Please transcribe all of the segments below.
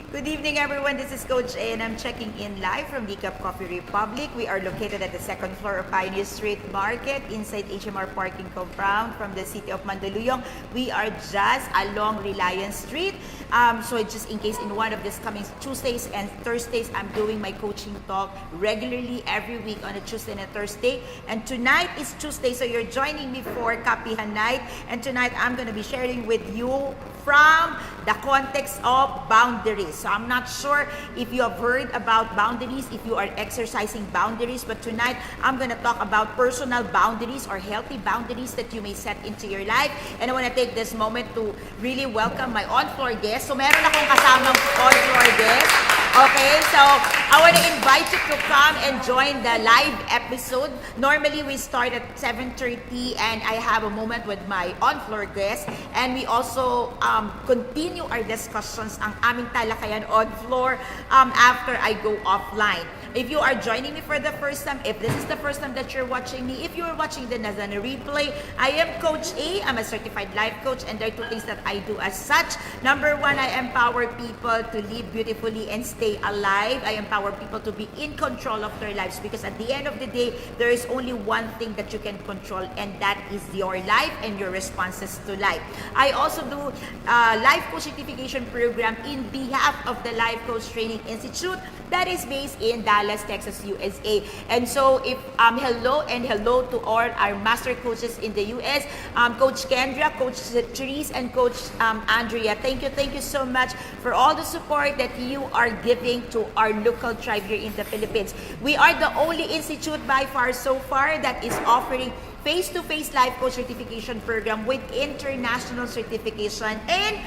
Good evening, everyone. This is Coach A, and I'm checking in live from the Cup Coffee Republic. We are located at the second floor of Pioneer Street Market inside HMR parking compound from the city of Mandaluyong. We are just along Reliance Street. So just in case in one of these coming Tuesdays and Thursdays, I'm doing my coaching talk regularly every week on a Tuesday and a Thursday. And tonight is Tuesday, so you're joining me for Kapehan night. And tonight, I'm going to be sharing with you from the context of boundaries. So I'm not sure if you have heard about boundaries, if you are exercising boundaries, but tonight I'm going to talk about personal boundaries or healthy boundaries that you may set into your life. And I want to take this moment to really welcome my on-floor guest. So meron akong kasamang on-floor guest. Okay, so I want to invite you to come and join the live episode. Normally, we start at 7:30 and I have a moment with my on-floor guest. And we also continue our discussions ang aming talakayan on-floor after I go offline. If you are joining me for the first time, if this is the first time that you're watching me, if you're watching the as a replay, I am Coach A. I'm a certified life coach, and there are two things that I do as such. Number one, I empower people to live beautifully and stay alive. I empower people to be in control of their lives, because at the end of the day, there is only one thing that you can control, and that is your life and your responses to life. I also do life coach certification program in behalf of the Life Coach Training Institute that is based in Dallas, Texas, USA. And so if hello to all our master coaches in the US, Coach Kendra, Coach Therese, and Coach Andrea. Thank you so much for all the support that you are giving to our local tribe here in the Philippines. We are the only institute by far so far that is offering face-to-face life coach certification program with international certification and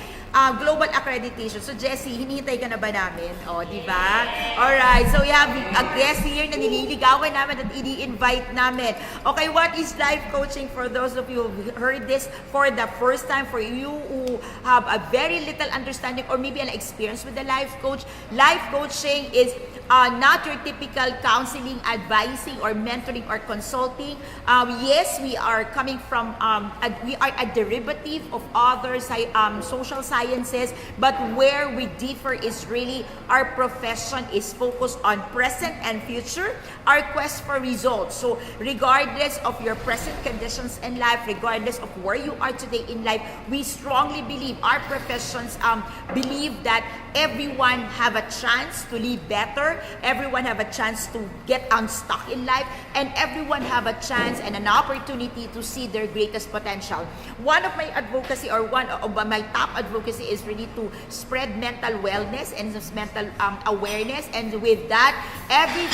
global accreditation. So, Jessie, hinihintay ka na ba namin? O, di ba? Alright, so we have a guest here na nililigawan namin at ini-invite namin. Okay, what is life coaching? For those of you who heard this for the first time, for you who have a very little understanding or maybe an experience with the life coaching is not your typical counseling, advising, or mentoring or consulting. Yes, we are coming from, we are a derivative of other social sciences, but where we differ is really our profession is focused on present and future, our quest for results. So regardless of your present conditions in life, regardless of where you are today in life, we strongly believe, our professions believe that everyone have a chance to live better, everyone have a chance to get unstuck in life, and everyone have a chance and an opportunity to see their greatest potential. One of my advocacy, or one of my top advocacy, is really to spread mental wellness and mental awareness. And with that, every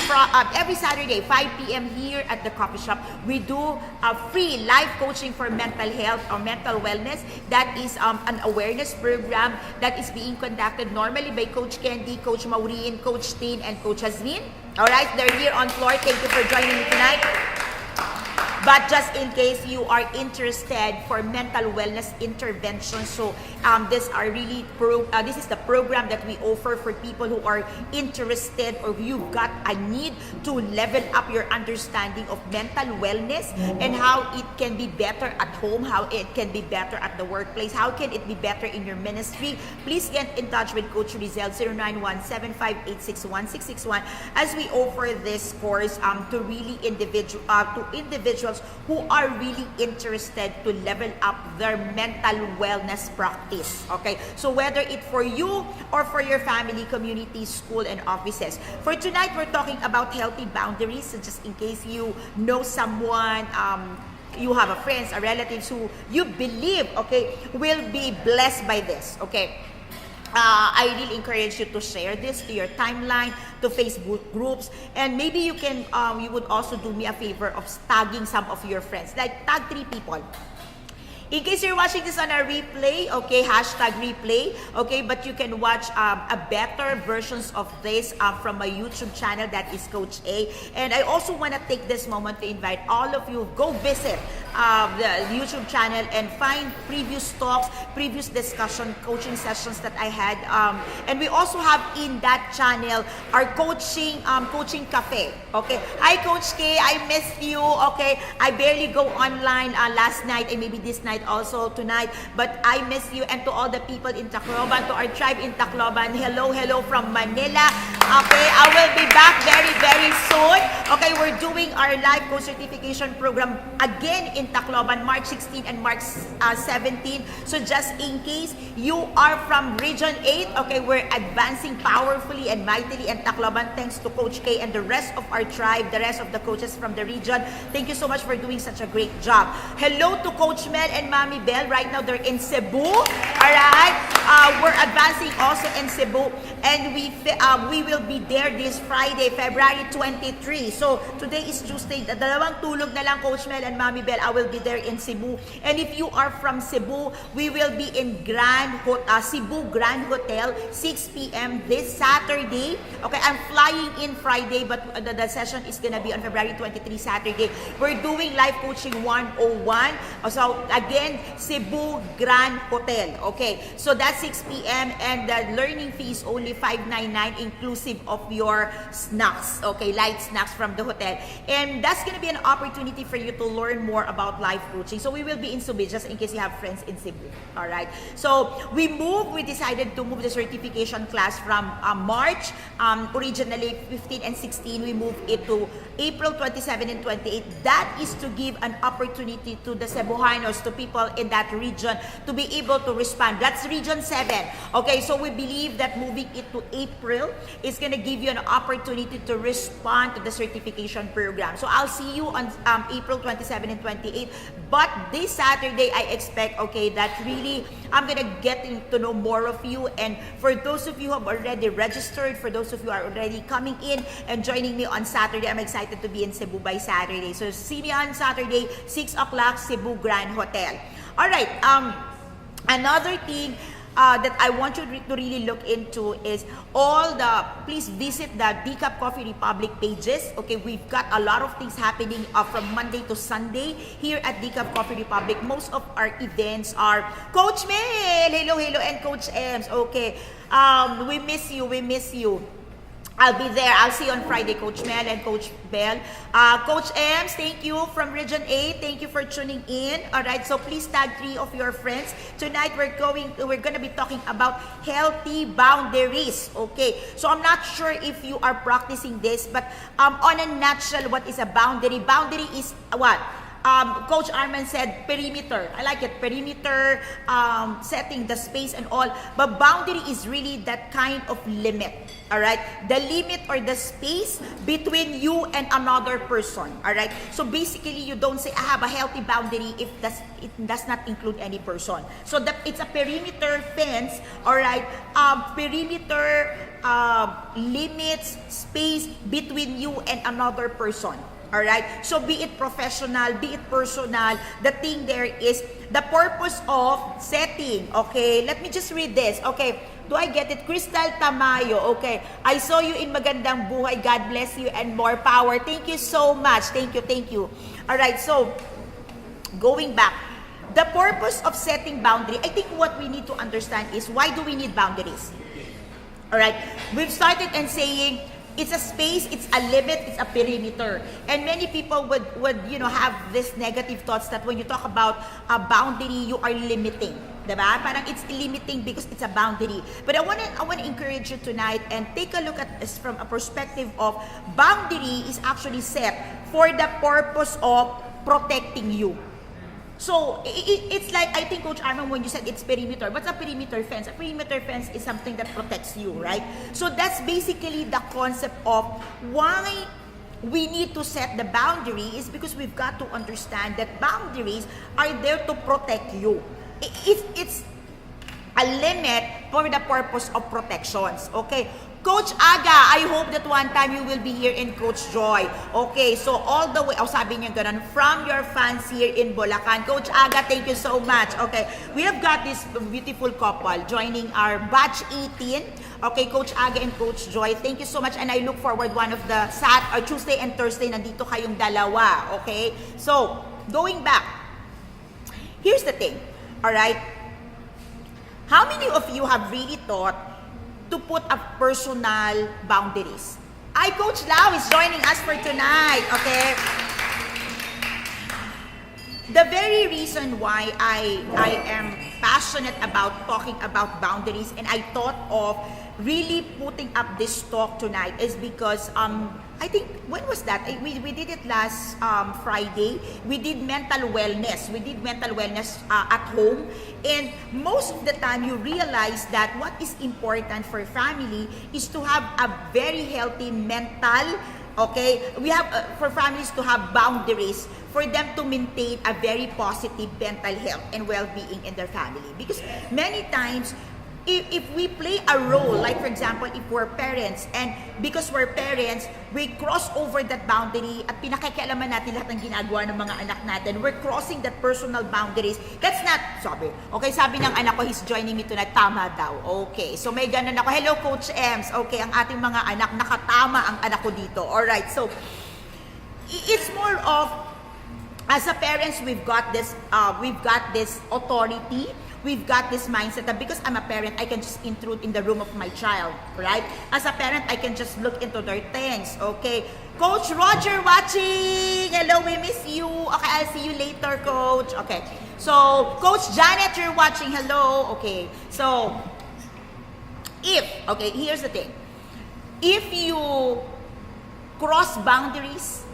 Saturday, 5 p.m. here at the coffee shop, we do a free life coaching for mental health or mental wellness. That is an awareness program that is being conducted normally by Coach Candy, Coach Maureen, Coach Tin, and Coach Hasmin. Alright, they're here on floor. Thank you for joining me tonight. But just in case you are interested for mental wellness intervention, so this is the program that we offer for people who are interested, or you've got a need to level up your understanding of mental wellness and how it can be better at home, how it can be better at the workplace, how can it be better in your ministry. Please get in touch with Coach Rizal, 091-7586-1661, as we offer this course to really individuals who are really interested to level up their mental wellness practice. Okay, so whether it for you or for your family, community, school, and offices. For tonight, we're talking about healthy boundaries. So just in case you know someone, you have a friends, a relatives who you believe, okay, will be blessed by this. Okay. I really encourage you to share this to your timeline, to Facebook groups, and maybe you would also do me a favor of tagging some of your friends, like tag 3 people. In case you're watching this on a replay, okay, hashtag replay, okay, but you can watch a better versions of this from my YouTube channel, that is Coach A. And I also want to take this moment to invite all of you, go visit the YouTube channel and find previous talks, previous discussion, coaching sessions that I had. And we also have in that channel our coaching cafe, okay. Hi, Coach K, I missed you, okay. I barely go online last night and maybe this night tonight also tonight. But I miss you, and to all the people in Tacloban, to our tribe in Tacloban, hello from Manila. Okay, I will be back very, very soon. Okay, we're doing our live coach certification program again in Tacloban, March 16 and March 17. So just in case you are from Region 8, okay, we're advancing powerfully and mightily in Tacloban thanks to Coach K and the rest of our tribe, the rest of the coaches from the region. Thank you so much for doing such a great job. Hello to Coach Mel and Mami Bell. Right now they're in Cebu. All right, we're advancing also in Cebu, and we will be there this Friday, February 23. So today is Tuesday. Dalawang tulog na lang, Coach Mel and Mami Bell. I will be there in Cebu. And if you are from Cebu, we will be in Cebu Grand Hotel, 6 p.m. this Saturday. Okay, I'm flying in Friday, but the session is gonna be on February 23, Saturday. We're doing life coaching 101. So again, Cebu Grand Hotel. Okay, so that's 6 p.m. and the learning fee is only $599 inclusive of your snacks. Okay, light snacks from the hotel. And that's gonna be an opportunity for you to learn more about life coaching. So we will be in Cebu, just in case you have friends in Cebu. All right. So we decided to move the certification class from March, originally 15 and 16. We moved it to April 27 and 28. That is to give an opportunity to the Cebuanos, to people in that region, to be able to respond. That's Region 7. Okay, so we believe that moving it to April is going to give you an opportunity to respond to the certification program. So I'll see you on April 27 and 28. But this Saturday, I expect, okay, that really I'm going to get to know more of you. And for those of you who have already registered, for those of you who are already coming in and joining me on Saturday, I'm excited to be in Cebu by Saturday. So see me on Saturday, 6 o'clock, Cebu Grand Hotel. All right, another thing that I want you to really look into is please visit the Decaf Coffee Republic pages. Okay, we've got a lot of things happening from Monday to Sunday here at Decaf Coffee Republic. Most of our events are Coach Mel, hello, and Coach Ems. Okay, we miss you. I'll be there. I'll see you on Friday, Coach Mel and Coach Bell. Coach Ems, thank you from Region 8. Thank you for tuning in. All right, so please tag 3 of your friends. Tonight, we're gonna be talking about healthy boundaries. Okay, so I'm not sure if you are practicing this, but on a nutshell, what is a boundary? Boundary is what? Coach Arman said perimeter. I like it. Perimeter, setting the space and all. But boundary is really that kind of limit. All right? The limit or the space between you and another person. All right? So basically, you don't say, I have a healthy boundary if it does not include any person. So it's a perimeter fence. All right? Perimeter limits space between you and another person. All right, so be it professional, be it personal, the thing there is the purpose of setting. Okay, let me just read this. Okay, do I get it? Crystal Tamayo. Okay, I saw you in Magandang Buhay. God bless you and more power. Thank you so much. Thank you. All right, so going back, the purpose of setting boundary, I think what we need to understand is, why do we need boundaries? All right, we've started and saying, it's a space, it's a limit, it's a perimeter. And many people would have this negative thoughts that when you talk about a boundary, you are limiting. Diba? Parang it's limiting because it's a boundary. But I want to encourage you tonight and take a look at this from a perspective of boundary is actually set for the purpose of protecting you. So, it's like, I think, Coach Arman, when you said it's perimeter, what's a perimeter fence? A perimeter fence is something that protects you, right? So, that's basically the concept of why we need to set the boundary is because we've got to understand that boundaries are there to protect you. It's a limit for the purpose of protections, okay? Coach Aga, I hope that one time you will be here in Coach Joy. Okay, so all the way, sabi niya ganun, from your fans here in Bulacan. Coach Aga, thank you so much. Okay, we have got this beautiful couple joining our batch 18. Okay, Coach Aga and Coach Joy, thank you so much. And I look forward one of the Tuesday and Thursday, nandito kayong dalawa. Okay, so going back, here's the thing, all right? How many of you have really thought to put up personal boundaries? Coach Lau is joining us for tonight, okay? the very reason why I am passionate about talking about boundaries, and I thought of really putting up this talk tonight is because I think, when was that? We did it last Friday. We did mental wellness. At home. And most of the time, you realize that what is important for family is to have a very healthy mental, okay? We have, for families to have boundaries for them to maintain a very positive mental health and well-being in their family. Because many times, if we play a role, like for example, if we're parents, and because we're parents, we cross over that boundary at pinakikialaman natin lahat ng ginagawa ng mga anak natin, we're crossing that personal boundaries. That's not, sabi ng anak ko, he's joining me tonight, tama daw. Okay, so may ganun ako, hello Coach Ems, okay, ang ating mga anak, nakatama ang anak ko dito. Alright, so, it's more of, as a parents, we've got this authority. We've got this mindset that because I'm a parent, I can just intrude in the room of my child, right? As a parent, I can just look into their things, okay? Coach Roger watching! Hello, we miss you. Okay, I'll see you later, Coach. Okay, so Coach Janet, you're watching. Hello. Okay, so here's the thing. If you cross boundaries,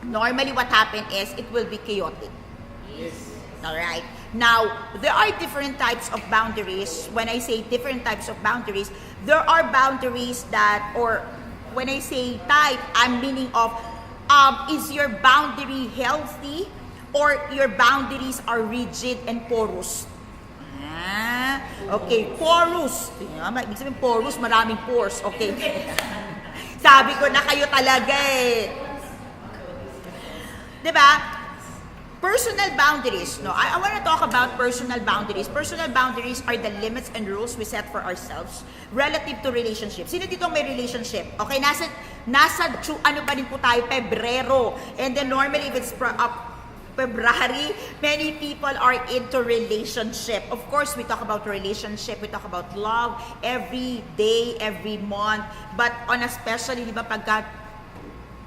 normally what happens is it will be chaotic. Yes. All right. Now, there are different types of boundaries. When I say different types of boundaries, there are boundaries that, or when I say type, I'm meaning of, is your boundary healthy or your boundaries are rigid and porous? Okay, porous. Ibig sabihin porous, maraming pores. Okay. Sabi ko na kayo talaga eh. Diba? Personal boundaries, no? I want to talk about personal boundaries. Personal boundaries are the limits and rules we set for ourselves relative to relationships. Sino dito may relationship? Okay, nasa ano pa din po tayo, Pebrero. And then normally if it's February, many people are into relationship. Of course, we talk about relationship, we talk about love every day, every month. But on especially, di ba, pagka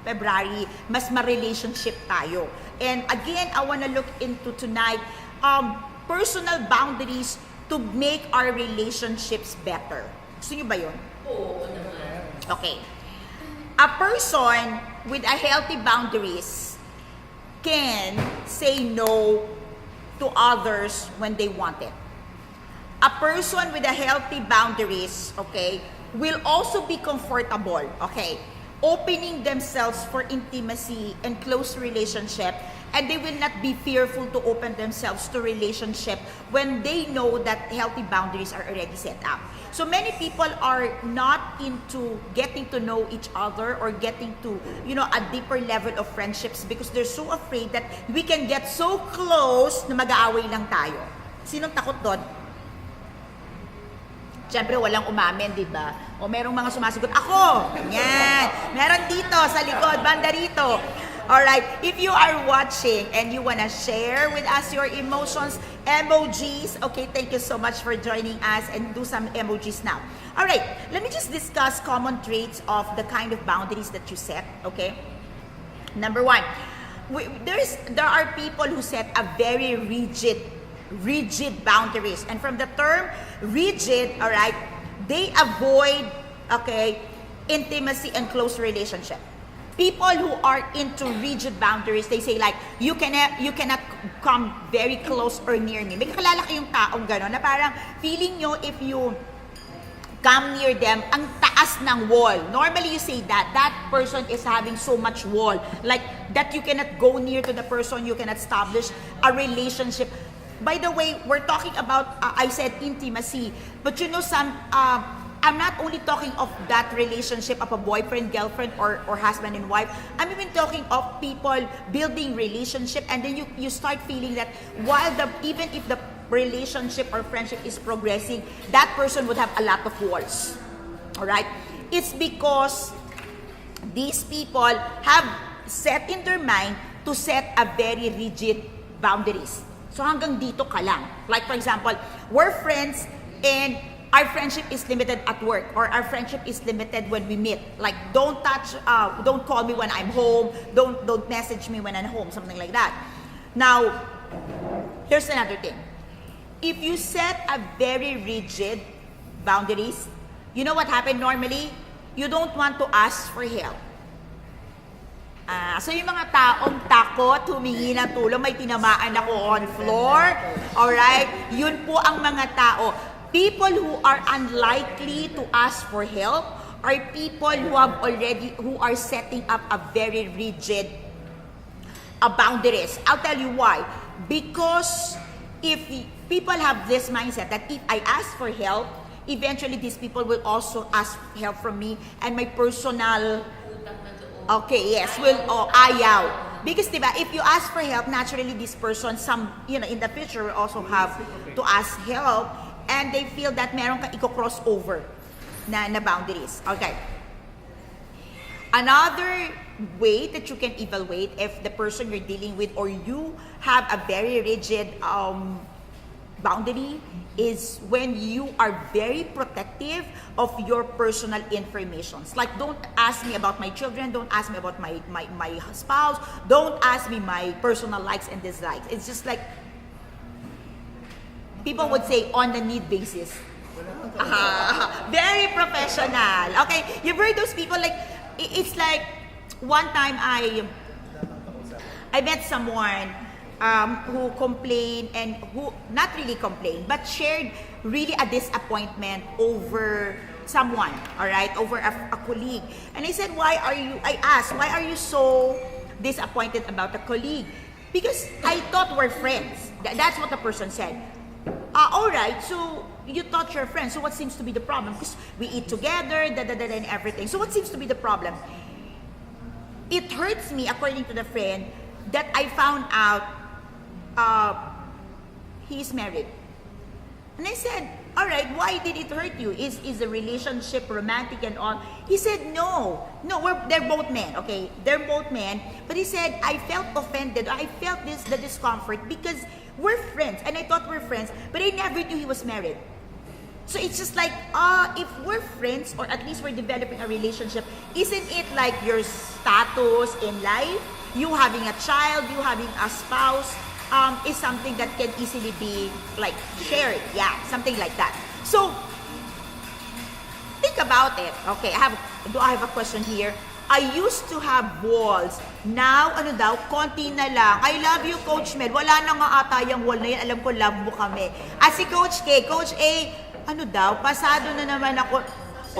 February, mas ma-relationship tayo. And again, I want to look into tonight, personal boundaries to make our relationships better. Gusto nyo ba yun? Oo naman. Okay. A person with a healthy boundaries can say no to others when they want it. A person with a healthy boundaries, okay, will also be comfortable, okay, opening themselves for intimacy and close relationship, and they will not be fearful to open themselves to relationship when they know that healthy boundaries are already set up. So many people are not into getting to know each other or getting to, a deeper level of friendships because they're so afraid that we can get so close na mag-aaway lang tayo. Sinong takot doon? Siyempre, walang umamin, di ba? O merong mga sumasagot, ako! Yan! Meron dito, sa likod, banda rito. Alright, if you are watching and you wanna share with us your emotions, emojis, okay, thank you so much for joining us and do some emojis now. Alright, let me just discuss common traits of the kind of boundaries that you set, okay? Number one, there are people who set a very rigid boundaries. And from the term rigid, all right, they avoid, okay, intimacy and close relationship. People who are into rigid boundaries, they say like, you cannot come very close or near me. May kakalala kayong taong gano'n na parang feeling nyo if you come near them, ang taas ng wall. Normally you say that person is having so much wall. Like that you cannot go near to the person, you cannot establish a relationship. By the way, we're talking about, I said intimacy, but I'm not only talking of that relationship of a boyfriend, girlfriend, or husband and wife. I'm even talking of people building relationship, and then you start feeling that even if the relationship or friendship is progressing, that person would have a lot of walls. All right? It's because these people have set in their mind to set a very rigid boundaries. So hanggang dito ka lang. Like for example, we're friends and our friendship is limited at work, or our friendship is limited when we meet. Like don't call me when I'm home, don't message me when I'm home, something like that. Now, here's another thing. If you set a very rigid boundaries, you know what happened normally? You don't want to ask for help. So yung mga taong takot, humingi ng tulong, may tinamaan ako on floor, alright? Yun po ang mga tao. People who are unlikely to ask for help are people who are setting up a very rigid boundaries. I'll tell you why. Because if people have this mindset that if I ask for help, eventually these people will also ask help from me, and my personal ayaw. Because diba, if you ask for help, naturally this person, in the future will also have to ask help, and they feel that meron ka i-cross over na boundaries. Okay. Another way that you can evaluate if the person you're dealing with or you have a very rigid boundary is when you are very protective of your personal information. Like, don't ask me about my children, don't ask me about my spouse, don't ask me my personal likes and dislikes. It's just like, people would say on a need basis. Very professional. Okay, you've heard those people, like, it's like, one time I met someone who complained, and who not really complained but shared really a disappointment over someone, all right, over a colleague. And I said, I asked, why are you so disappointed about a colleague? Because I thought we're friends. That's what the person said. All right, so you thought you're friends, so what seems to be the problem? Because we eat together, and everything. So what seems to be the problem? It hurts me, according to the friend, that I found out he's married. And I said, all right, why did it hurt you? Is the relationship romantic and all? He said, no, they're both men, okay? They're both men. But he said, I felt offended. I felt the discomfort because we're friends, and I thought we're friends, but I never knew he was married. So it's just like, if we're friends, or at least we're developing a relationship, isn't it like your status in life, you having a child, you having a spouse, is something that can easily be like shared, something like that. So think about it. Okay, I have a question here. I used to have walls. Now, konti na lang. I love you, Coach Mel. Wala na nga ata yung wall na yan. Alam ko, love mo kami. Si Coach K, Coach A, pasado na naman ako.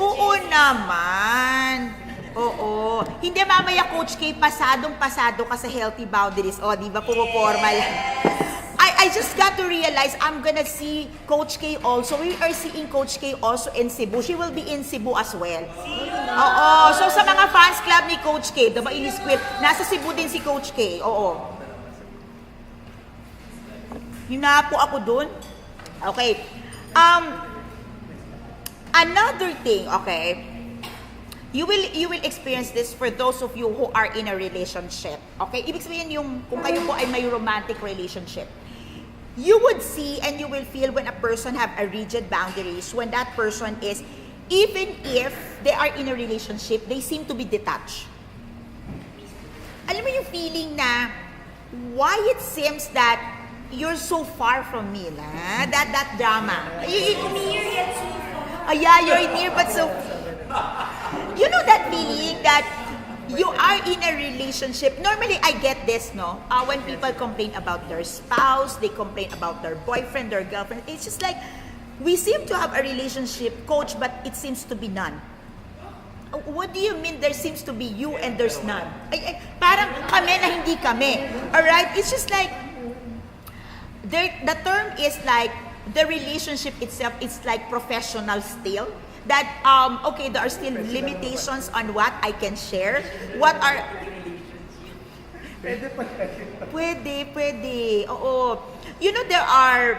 Oo naman. Oo. Hindi mamaya, Coach K, pasadong-pasado ka sa healthy boundaries. O, di ba, pumapormal. I just got to realize I'm gonna see Coach K also. We are seeing Coach K also in Cebu. She will be in Cebu as well. Oo. So, sa mga fans club ni Coach K, diba, in-squid, nasa Cebu din si Coach K. Oo. Yun na po ako dun. Okay. Another thing, okay, you will experience this for those of you who are in a relationship. Okay? Ibig sabihin kung kayo po ay may romantic relationship. You would see and you will feel when a person have a rigid boundaries, when that person is, even if they are in a relationship, they seem to be detached. Alam mo yung feeling na, why it seems that you're so far from me, na? That drama. Near yet so far. Yeah, you're near but so... You know that feeling that you are in a relationship. Normally, I get this, no? When people complain about their spouse, they complain about their boyfriend, their girlfriend. It's just like, we seem to have a relationship, Coach, but it seems to be none. What do you mean there seems to be you and there's none? Parang kami na hindi kami. Alright? It's just like, the term is like, the relationship itself is like professional still. That, okay, there are still limitations on what I can share. What are... Pwede. Oo. You know, there are...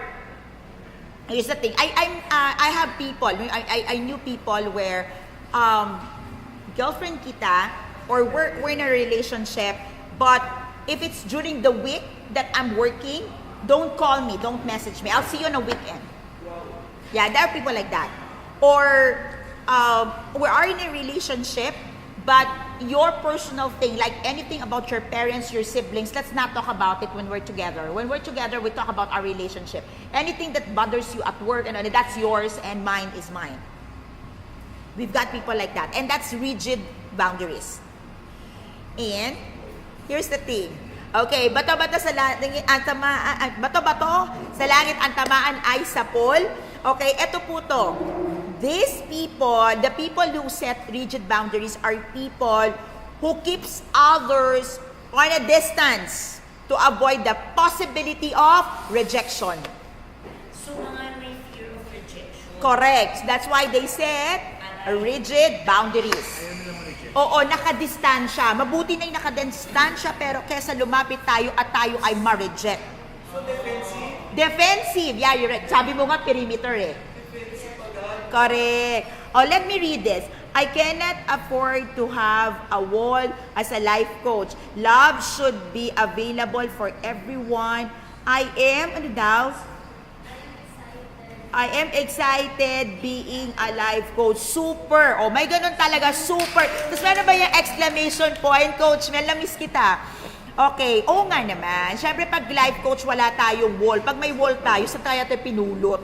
Here's the thing. I have people, I knew people where girlfriend kita, or we're in a relationship, but if it's during the week that I'm working, don't call me, don't message me. I'll see you on a weekend. Yeah, there are people like that. Or we are in a relationship, But your personal thing, like anything about your parents, your siblings, let's not talk about it when we're together. When we're together, we talk about our relationship. Anything that bothers you at work, and that's yours and mine is mine. We've got people like that. And that's rigid boundaries. And here's the thing. Okay, bato-bato sa langit ang tamaan, bato-bato sa langit ang tamaan ay sapol. Okay, eto po to. These people, the people who set rigid boundaries are people who keeps others on a distance to avoid the possibility of rejection. So, mga may fear of rejection. Correct. That's why they set rigid boundaries. Oo, nakadistansya. Mabuti na yung nakadistansya, pero kesa lumapit tayo at tayo ay ma-reject. So defensive? Defensive. Yeah, you're right. Sabi mo nga, perimeter eh. Correct. Oh, let me read this. I cannot afford to have a wall as a life coach. Love should be available for everyone. I am, ano daw? I am excited being a life coach. Super. Oh, may ganun talaga. Super. Tapos meron ba yung exclamation point? Coach, Mel, na-miss kita. Okay. Oo nga naman. Siyempre, pag life coach, wala tayong wall. Pag may wall tayo, sa tayo pinulot.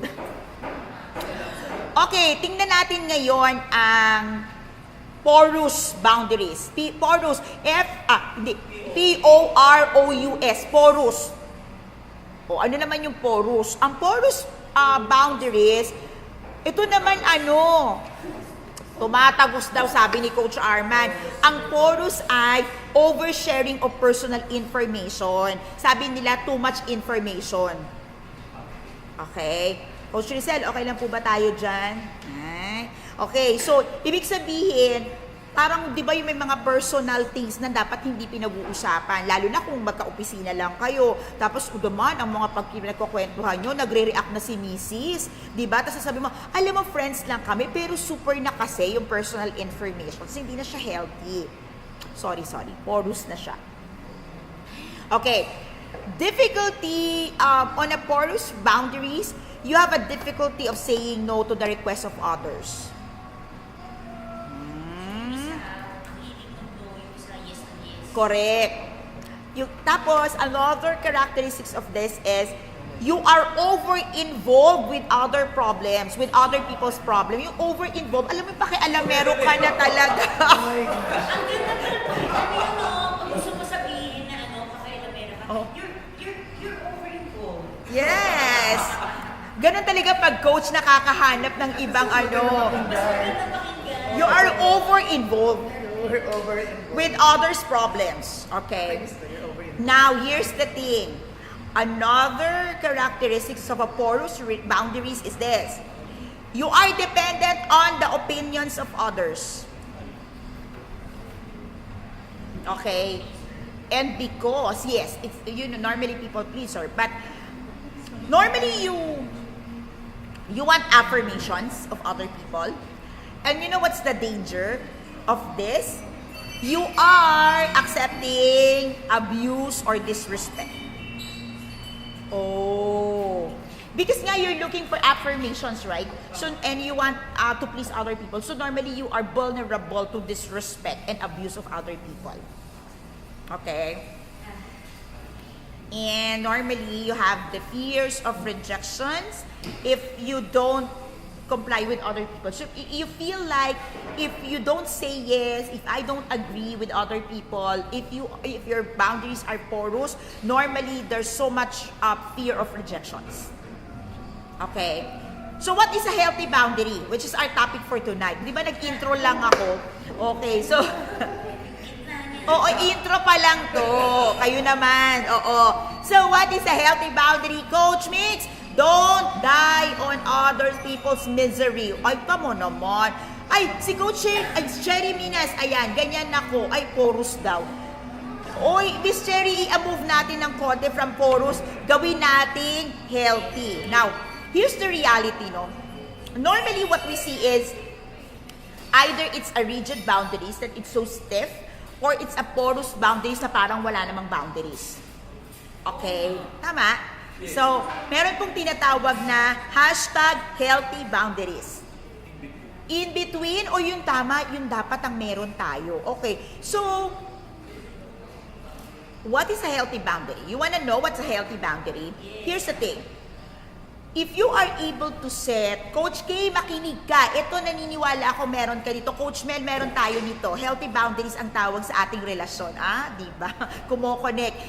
Okay, tingnan natin ngayon ang porous boundaries. Porous. P-O-R-O-U-S. Porous. O, ano naman yung porous? Ang porous boundaries, ito naman tumatagos daw sabi ni Coach Arman. Ang porous ay oversharing of personal information. Sabi nila, too much information. Okay? Coach Rizal, okay lang po ba tayo dyan? Okay, so, ibig sabihin, parang, di ba yung may mga personal things na dapat hindi pinag-uusapan, lalo na kung magka-opisina lang kayo. Tapos, udaman, ang mga pagkikwentuhan nyo, nagre-react na si Mrs. Di ba? Tapos sasabi mo, alam mo, friends lang kami, pero super na kasi yung personal information. Kasi hindi na siya healthy. Sorry. Porous na siya. Okay. Difficulty on a porous boundaries, you have a difficulty of saying no to the request of others. Correct. Tapos, another characteristics of this is, you are over-involved with other problems, with other people's problems. Yung over-involved, alam mo, pakialamero ka na talaga. Ang ganda pag gusto mo sabihin na pakialamero ka, you're over-involved. Yes. Ganun talaga pag coach nakakahanap ng ibang Mas maganda pakinggan. You are over-involved with others' problems. Okay? Now, here's the thing. Another characteristics of a porous boundaries is this. You are dependent on the opinions of others. Okay? And because, yes, it's, normally people pleaser, but normally you want affirmations of other people. And you know what's the danger of this? You are accepting abuse or disrespect. Oh. Because nga you're looking for affirmations, right? So, and you want to please other people. So normally you are vulnerable to disrespect and abuse of other people. Okay? And normally you have the fears of rejections if you don't comply with other people. So you feel like if you don't say yes, if I don't agree with other people, if your boundaries are porous, normally there's so much fear of rejections. Okay? So what is a healthy boundary? Which is our topic for tonight. Di ba nag-intro lang ako? Okay, so oo, intro pa lang to. Kayo naman. Oo. So what is a healthy boundary, Coach Mix? Don't die on other people's misery. Ay, kamo naman. Ay, si Coach Cherry Minas, ayan, ganyan ako. Ay, porous daw. Oy, Miss Cherry, i-move natin ng konti from porous. Gawin natin healthy. Now, here's the reality, no? Normally, what we see is either it's a rigid boundaries that it's so stiff, or it's a porous boundaries na parang wala namang boundaries. Okay? Tama? So, meron pong tinatawag na #healthy boundaries. In between o yung tama, yung dapat ang meron tayo. Okay, so, what is a healthy boundary? You wanna know what's a healthy boundary? Here's the thing. If you are able to set, Coach K, makinig ka. Ito, naniniwala ako meron ka dito. Coach Mel, meron tayo nito. Healthy boundaries ang tawag sa ating relasyon. Di ba? Kumo-connect.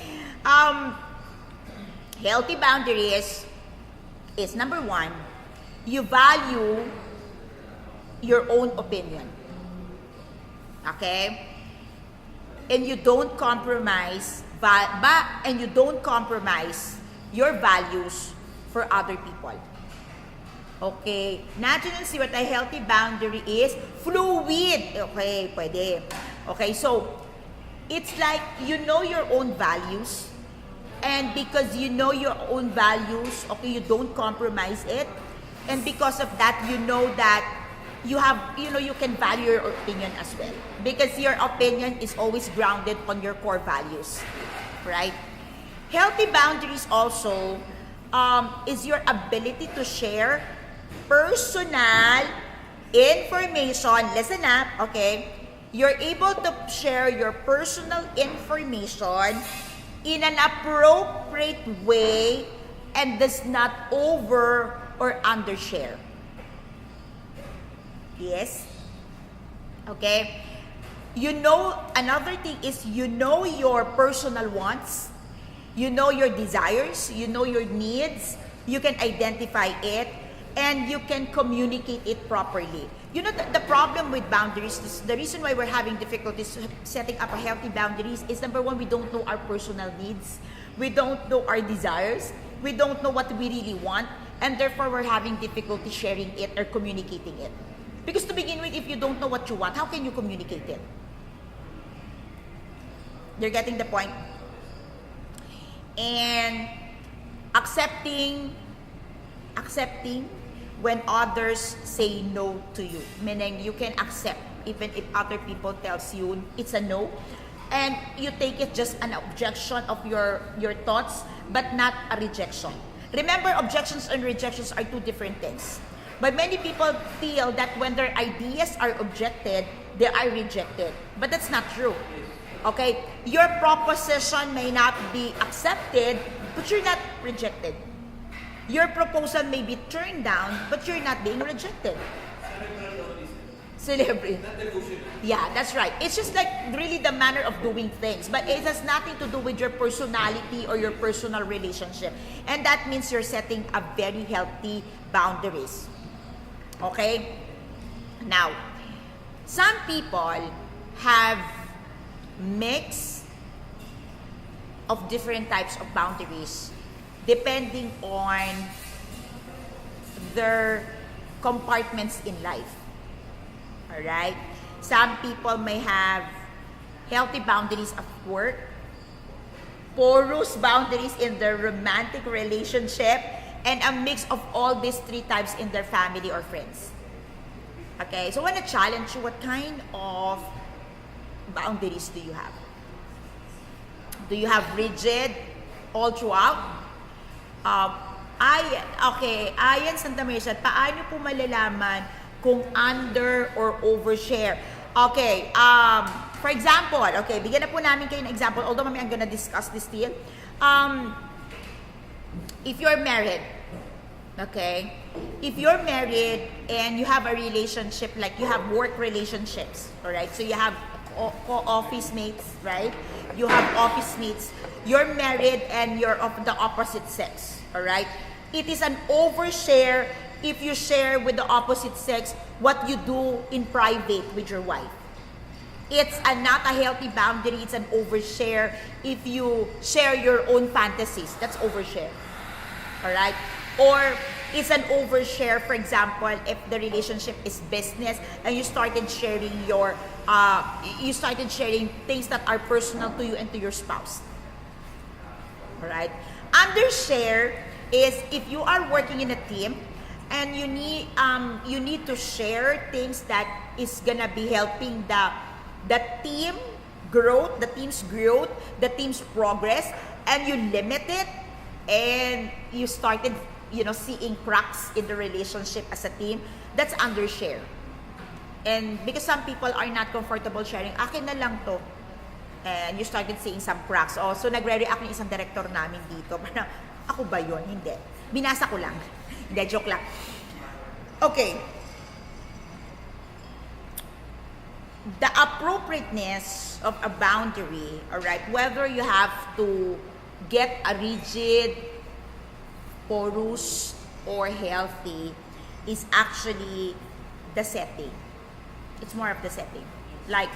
Healthy boundaries is number one, you value your own opinion. Okay? And you don't compromise, and you don't compromise your values for other people. Okay. Naturally, see what a healthy boundary is. Fluid. Okay, pwede. Okay, so, it's like you know your own values. And because you know your own values, okay, you don't compromise it. And because of that, you know that you can value your opinion as well. Because your opinion is always grounded on your core values. Right? Healthy boundaries also is your ability to share personal information. Listen up, okay? You're able to share your personal information in an appropriate way and does not over or undershare. Yes? Okay? Another thing is you know your personal wants. You know your desires, you know your needs, you can identify it, and you can communicate it properly. You know, the problem with boundaries, the reason why we're having difficulties setting up a healthy boundaries is number one, we don't know our personal needs, we don't know our desires, we don't know what we really want, and therefore we're having difficulty sharing it or communicating it. Because to begin with, if you don't know what you want, how can you communicate it? You're getting the point? And accepting when others say no to you, meaning you can accept even if other people tells you it's a no, and you take it just an objection of your thoughts, but not a rejection. Remember, objections and rejections are two different things. But many people feel that when their ideas are objected, they are rejected. But that's not true. Okay? Your proposition may not be accepted, but you're not rejected. Your proposal may be turned down, but you're not being rejected. Celebrate. Yeah, that's right. It's just like really the manner of doing things, but it has nothing to do with your personality or your personal relationship. And that means you're setting a very healthy boundaries. Okay? Now, some people have mix of different types of boundaries depending on their compartments in life. Alright? Some people may have healthy boundaries at work, porous boundaries in their romantic relationship, and a mix of all these three types in their family or friends. Okay, so I want to challenge you, what kind of boundaries do you have? Do you have rigid all throughout? Ayan Santa Maria, paano po malalaman kung under or overshare? Okay, for example, okay, bigyan na po namin kayo ng example, although I'm gonna discuss this still. If you're married, okay, if you're married and you have a relationship, like you have work relationships, all right, so you have office mates, right? You have office mates, you're married and you're of the opposite sex, all right? It is an overshare if you share with the opposite sex what you do in private with your wife. It's not a healthy boundary, it's an overshare if you share your own fantasies. That's overshare. Alright? Or it's an overshare, for example, if the relationship is business and you started sharing things that are personal to you and to your spouse. Alright? Undershare is if you are working in a team and you need to share things that is gonna be helping the team growth, the team's growth, the team's progress, and you limit it, and you started, seeing cracks in the relationship as a team. That's undershare. And because some people are not comfortable sharing, akin na lang to. And you started seeing some cracks. Oh, so nagre-react yung isang director namin dito. Parang, ako ba yun? Hindi. Binasa ko lang. Hindi, joke lang. Okay. The appropriateness of a boundary, alright, whether you have to get a rigid, porous, or healthy, is actually the setting. It's more of the setting. Like,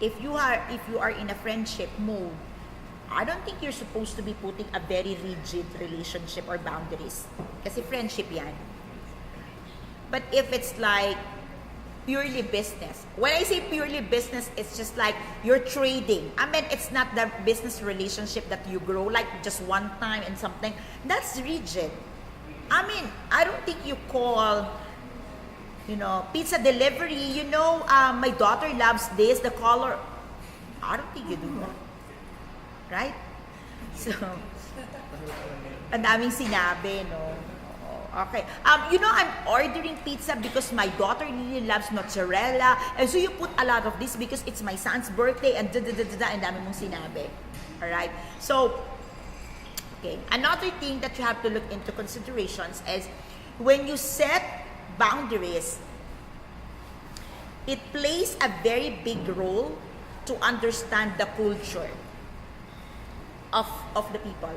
if you are in a friendship mode, I don't think you're supposed to be putting a very rigid relationship or boundaries. Kasi friendship yan. But if it's like purely business, when I say purely business, it's just like you're trading. I mean, it's not the business relationship that you grow like just one time and something. That's rigid. I mean, I don't think you call, pizza delivery, my daughter loves this, the color. I don't think you do that. Right? So, ang daming sinabi, no? Okay. I'm ordering pizza because my daughter really loves mozzarella. And so you put a lot of this because it's my son's birthday and and dami mong sinabi. Alright? So, okay. Another thing that you have to look into considerations is when you set boundaries, it plays a very big role to understand the culture of the people.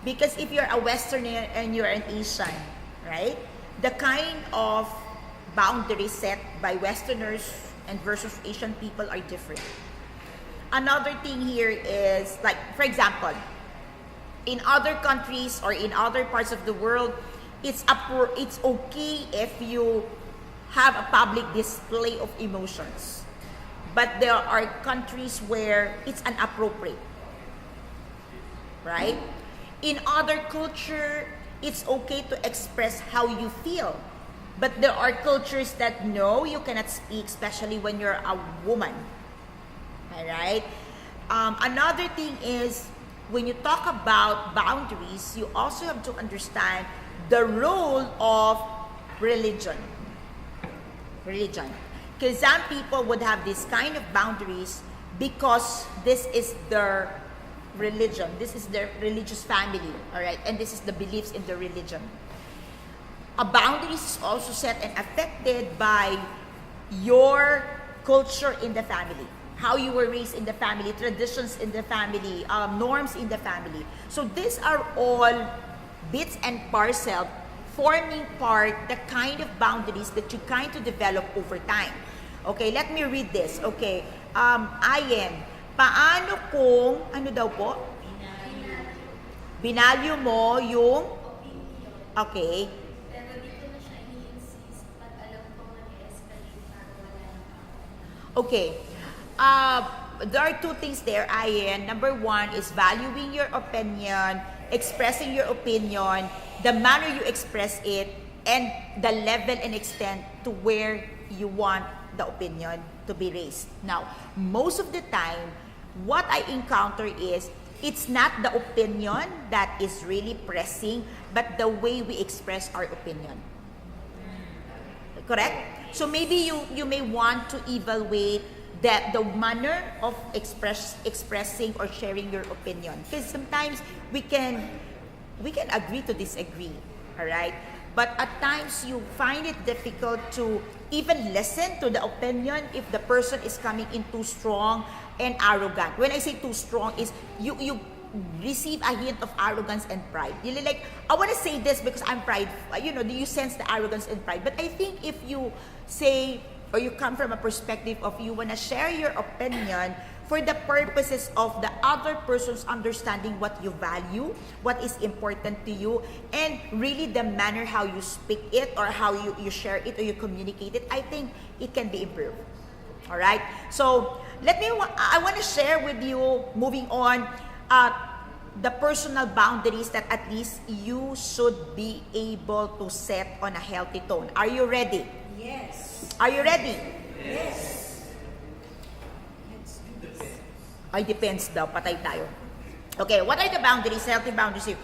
Because if you're a Westerner and you're an Asian, right? The kind of boundaries set by Westerners and versus Asian people are different. Another thing here is, like, for example, in other countries or in other parts of the world, it's okay if you have a public display of emotions. But there are countries where it's inappropriate. Right? In other culture, it's okay to express how you feel. But there are cultures that no, you cannot speak, especially when you're a woman. Alright? Another thing is, when you talk about boundaries, you also have to understand the role of religion. Because some people would have this kind of boundaries because this is their religion. This is their religious family, all right? And this is the beliefs in the religion. A boundary is also set and affected by your culture in the family, how you were raised in the family, traditions in the family, norms in the family. So these are all bits and parcel forming part the kind of boundaries that you kind of develop over time. Okay, let me read this. Okay, Ayen, paano kung, ano daw po? Binalyo mo yung, okay. Pero dito na siya i-insist pag alam ko mag-escalate para wala nang Okay. There are two things there, Ayen. Number one is valuing your opinion, expressing your opinion, the manner you express it, and the level and extent to where you want the opinion to be raised. Now, most of the time, what I encounter is, it's not the opinion that is really pressing, but the way we express our opinion. Correct? So maybe you may want to evaluate the manner of expressing or sharing your opinion. Because sometimes we can agree to disagree, all right? But at times you find it difficult to even listen to the opinion if the person is coming in too strong and arrogant. When I say too strong is you receive a hint of arrogance and pride. You're like, I want to say this because I'm prideful. You sense the arrogance and pride. But I think if you say, or you come from a perspective of you want to share your opinion for the purposes of the other person's understanding what you value, what is important to you, and really the manner how you speak it or how you share it or you communicate it, I think it can be improved. All right? So, I want to share with you, moving on, the personal boundaries that at least you should be able to set on a healthy tone. Are you ready? Yes. Are you ready? Yes. Ay, depends daw. Patay tayo. Okay, what are the boundaries, healthy boundaries here?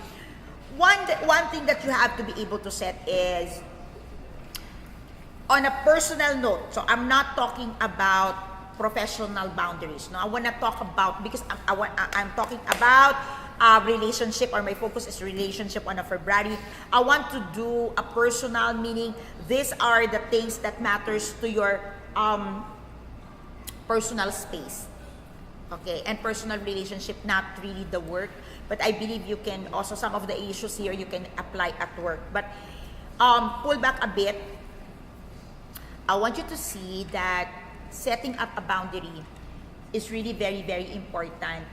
One thing that you have to be able to set is on a personal note, so I'm not talking about professional boundaries. No, I want to talk about, because I'm talking about relationship, or my focus is relationship on a February. I want to do a personal, meaning these are the things that matters to your personal space. Okay, and personal relationship, not really the work. But I believe you can also, some of the issues here you can apply at work. But pull back a bit. I want you to see that setting up a boundary is really very, very important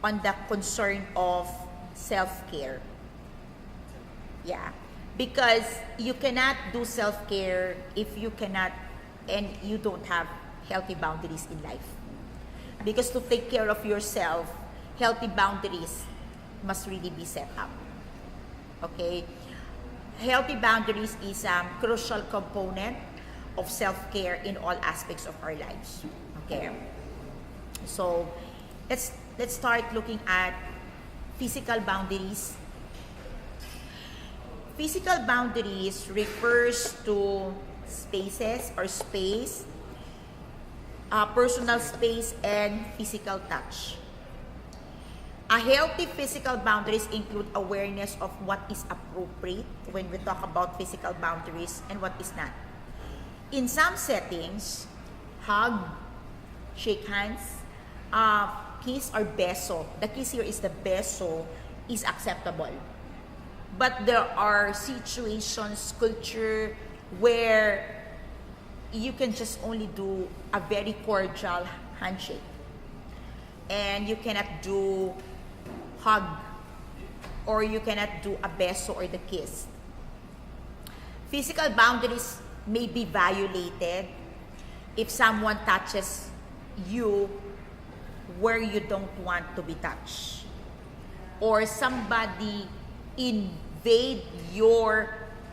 on the concern of self-care. Yeah. Because you cannot do self-care if you cannot and you don't have healthy boundaries in life. Because to take care of yourself, healthy boundaries must really be set up. Okay? Healthy boundaries is a crucial component of self-care in all aspects of our lives. Okay? So, let's start looking at physical boundaries. Physical boundaries refers to spaces or space, personal space, and physical touch. A healthy physical boundaries include awareness of what is appropriate when we talk about physical boundaries and what is not. In some settings, hug, shake hands, kiss or beso. The kiss here is the beso is acceptable. But there are situations, culture, where you can just only do a very cordial handshake. And you cannot do hug, or you cannot do a beso or the kiss. Physical boundaries may be violated if someone touches you where you don't want to be touched, or somebody invade your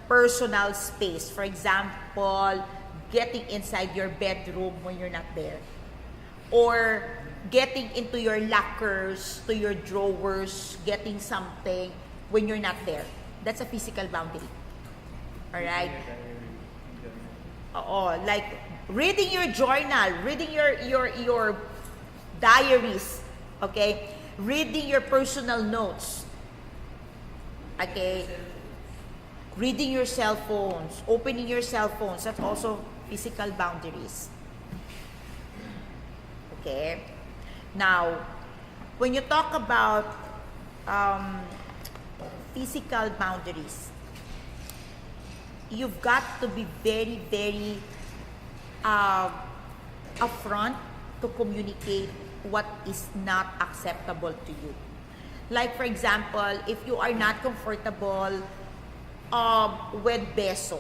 personal space. For example, getting inside your bedroom when you're not there, or getting into your lockers, to your drawers, getting something when you're not there. That's a physical boundary. Alright? Oo, like reading your journal, reading your diaries, okay? Reading your personal notes. Okay? Reading your cell phones, opening your cell phones, that's also physical boundaries. Okay? Now, when you talk about physical boundaries, you've got to be very, very upfront to communicate what is not acceptable to you. Like, for example, if you are not comfortable with beso,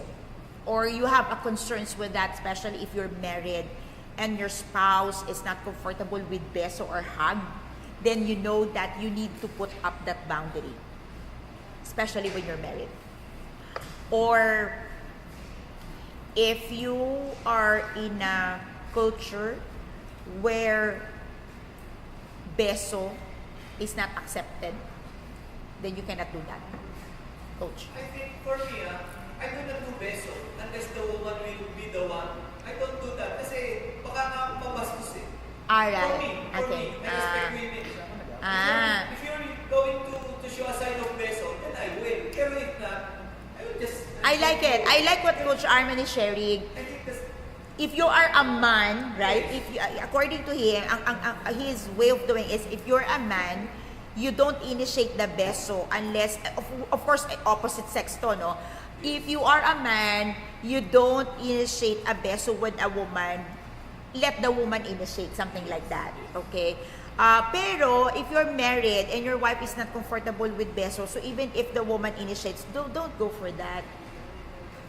or you have a concerns with that, especially if you're married and your spouse is not comfortable with beso or hug, then you know that you need to put up that boundary, especially when you're married. Or if you are in a culture where beso is not accepted, then you cannot do that. Coach. I think for me, I do not do beso unless the woman will be the one. I don't do that kasi baka nga mabastos eh. Alright. For me, I respect women. If you're going to show a sign of beso, then I will. Pero if not, I will just... I like it. I like what Coach Arman is sharing. I think that's... If you are a man, right? If you, according to him, his way of doing is, if you're a man, you don't initiate the beso unless, of course, opposite sex to, no? If you are a man, you don't initiate a beso with a woman. Let the woman initiate, something like that. Okay? Pero, if you're married and your wife is not comfortable with beso, so even if the woman initiates, don't go for that.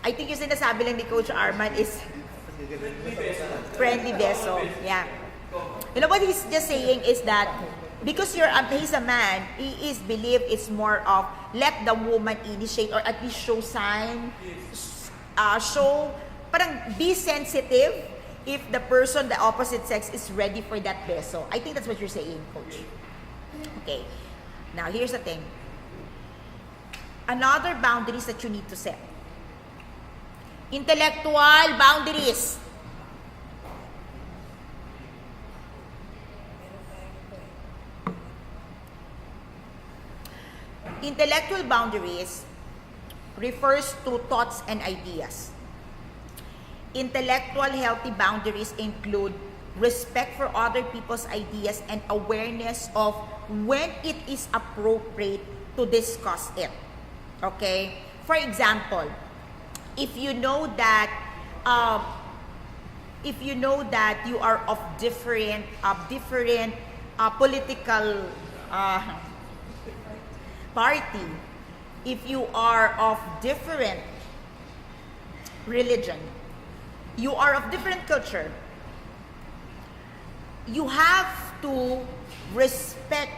I think yung sinasabi lang ni Coach Arman is friendly beso. Yeah. You know what he's just saying is that because he's a man, he is believe it's more of let the woman initiate or at least show sign, parang be sensitive if the person, the opposite sex, is ready for that beso. I think that's what you're saying, Coach. Okay. Now, here's the thing. Another boundaries that you need to set. Intellectual boundaries. Intellectual boundaries refers to thoughts and ideas. Intellectual healthy boundaries include respect for other people's ideas and awareness of when it is appropriate to discuss it. Okay? For example, if you know that you are of different political party, if you are of different religion, you are of different culture, you have to respect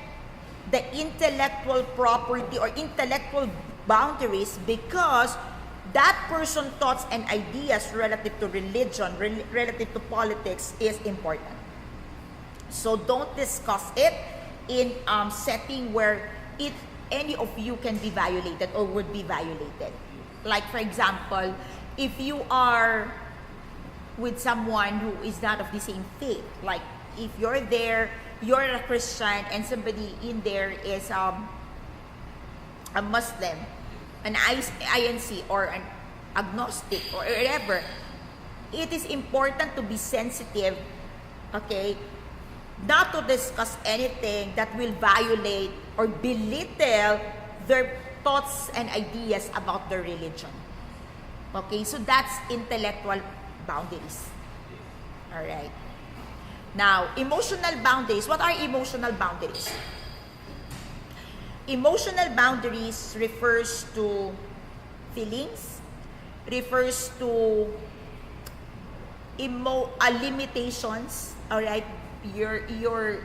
the intellectual property or intellectual boundaries, because that person's thoughts and ideas relative to religion, relative to politics is important. So don't discuss it in setting where any of you can be violated or would be violated. Like for example, if you are with someone who is not of the same faith, like if you're there, you're a Christian and somebody in there is a Muslim, an INC or an agnostic or whatever, it is important to be sensitive, okay, not to discuss anything that will violate or belittle their thoughts and ideas about their religion. Okay, so that's intellectual boundaries. All right. Now, emotional boundaries. What are emotional boundaries? Emotional boundaries refers to feelings, refers to limitations, all right? Your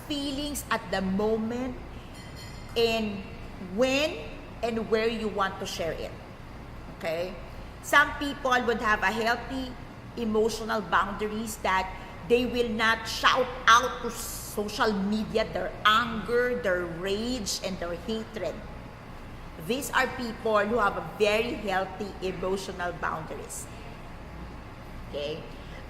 feelings at the moment and when and where you want to share it. Okay? Some people would have a healthy emotional boundaries that they will not shout out to social media their anger, their rage, and their hatred. These are people who have a very healthy emotional boundaries. Okay?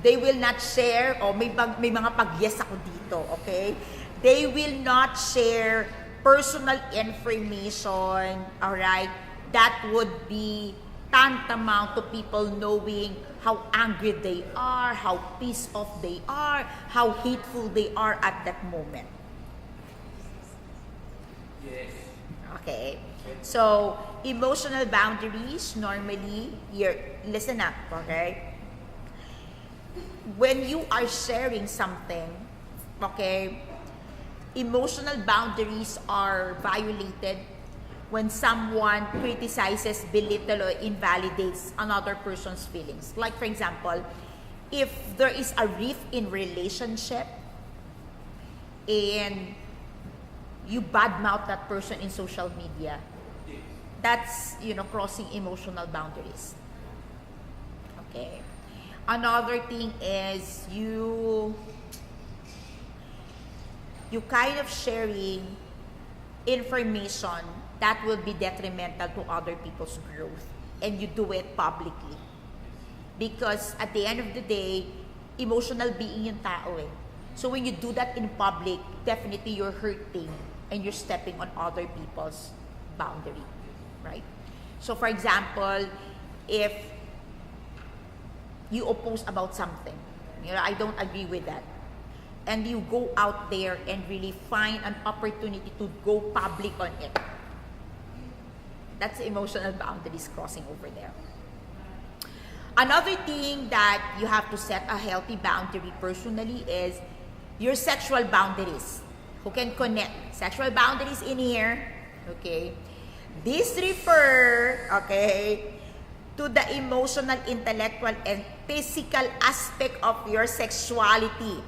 They will not share, may mga pag-yes ako dito, okay? They will not share personal information, alright, that would be tantamount to people knowing how angry they are, how pissed off they are, how hateful they are at that moment. Yes. Okay? So, emotional boundaries, normally, listen up, okay? When you are sharing something, okay, emotional boundaries are violated when someone criticizes, belittles, or invalidates another person's feelings. Like, for example, if there is a rift in relationship and you badmouth that person in social media, that's, crossing emotional boundaries. Okay. Another thing is you kind of sharing information that will be detrimental to other people's growth, and you do it publicly. Because at the end of the day, emotional being yung tao eh. So when you do that in public, definitely you're hurting and you're stepping on other people's boundary, right? So for example, if you oppose about something, I don't agree with that, and you go out there and really find an opportunity to go public on it, that's emotional boundaries crossing over there. Another thing that you have to set a healthy boundary personally is your sexual boundaries. Who can connect? Sexual boundaries in here, okay? These refer, okay, to the emotional, intellectual, and physical aspect of your sexuality.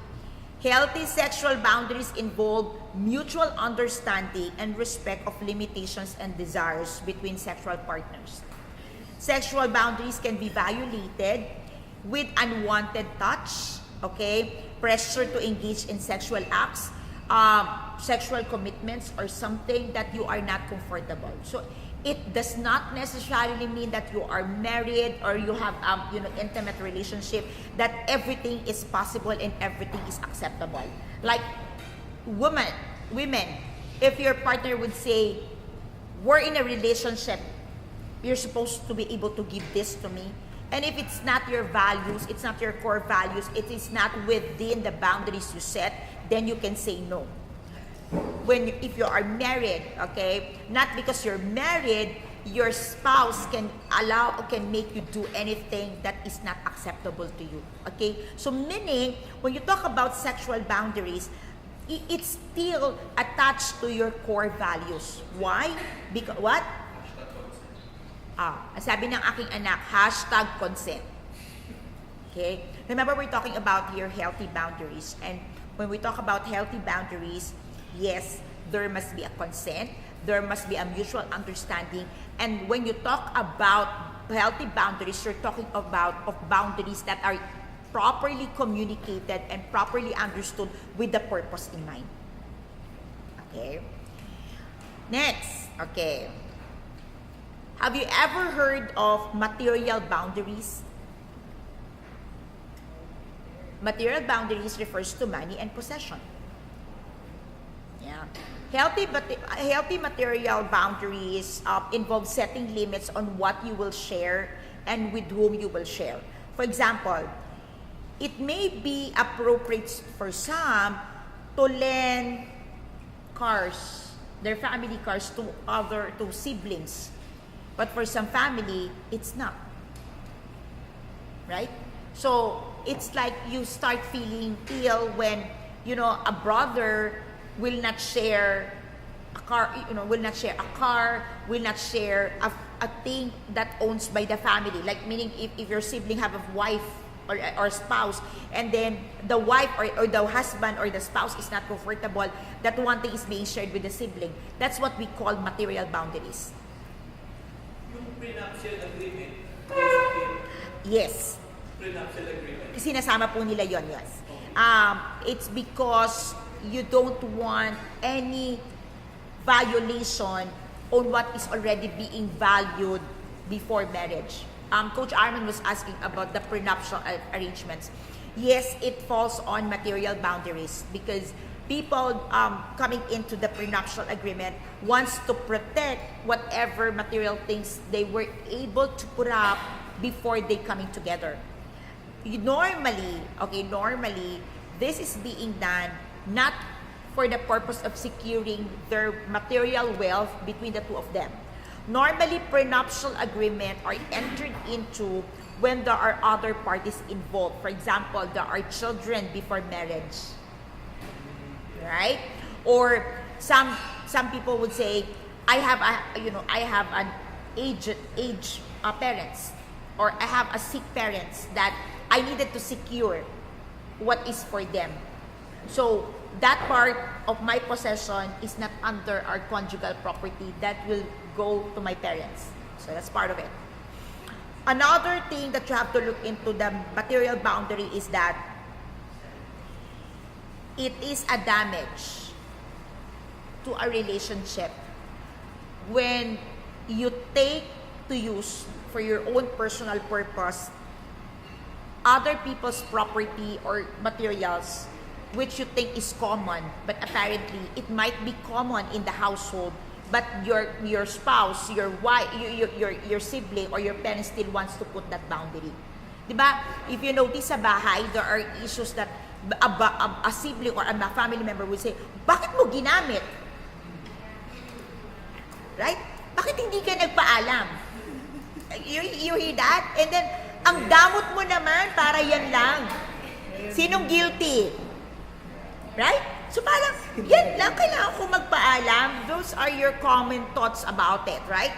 Healthy sexual boundaries involve mutual understanding and respect of limitations and desires between sexual partners. Sexual boundaries can be violated with unwanted touch, okay, pressure to engage in sexual acts, sexual commitments, or something that you are not comfortable. So, It does not necessarily mean that you are married or you have intimate relationship, that everything is possible and everything is acceptable. Like women, if your partner would say, we're in a relationship, you're supposed to be able to give this to me. And if it's not your values, it's not your core values, it is not within the boundaries you set, then you can say no. If you are married, okay, not because you're married, your spouse can make you do anything that is not acceptable to you. Okay? So meaning, when you talk about sexual boundaries, it's still attached to your core values. Why? Because what? Sabi ng aking anak, #consent. Okay? Remember, we're talking about here healthy boundaries. And when we talk about healthy boundaries, yes, there must be a consent, there must be a mutual understanding. And when you talk about healthy boundaries, you're talking about boundaries that are properly communicated and properly understood with the purpose in mind. Okay? Next, okay. Have you ever heard of material boundaries? Material boundaries refers to money and possession. Yeah. Healthy material boundaries involve setting limits on what you will share and with whom you will share. For example, it may be appropriate for some to lend cars, their family cars, to siblings. But for some family, it's not. Right? So, it's like you start feeling ill when, a brother will not share a car, will not share a thing that owns by the family. Like, meaning if your sibling have a wife or spouse, and then the wife or the husband or the spouse is not comfortable, that one thing is being shared with the sibling. That's what we call material boundaries. Yung prenuptial agreement. Yes. Prenuptial agreement. Sinasama po nila yon, yes. It's because you don't want any violation on what is already being valued before marriage. Coach Arman was asking about the prenuptial arrangements. Yes, it falls on material boundaries because people coming into the prenuptial agreement wants to protect whatever material things they were able to put up before they coming together. Normally, this is being done not for the purpose of securing their material wealth between the two of them. Normally, prenuptial agreement are entered into when there are other parties involved. For example, there are children before marriage, right? Or some people would say, I have an aged parents, or I have a sick parents that I needed to secure what is for them. So that part of my possession is not under our conjugal property. That will go to my parents. So that's part of it. Another thing that you have to look into the material boundary is that it is a damage to a relationship when you take to use for your own personal purpose other people's property or materials which you think is common, but apparently it might be common in the household, but your spouse, your wife, your sibling or your parents still wants to put that boundary. Diba? If you notice sa bahay, there are issues that a sibling or a family member will say, bakit mo ginamit? Right? Bakit hindi ka nagpaalam? You hear that? And then, ang damot mo naman, para yan lang. Sinong guilty? Right? So parang, yan lang, kailangan ko magpaalam. Those are your common thoughts about it, right?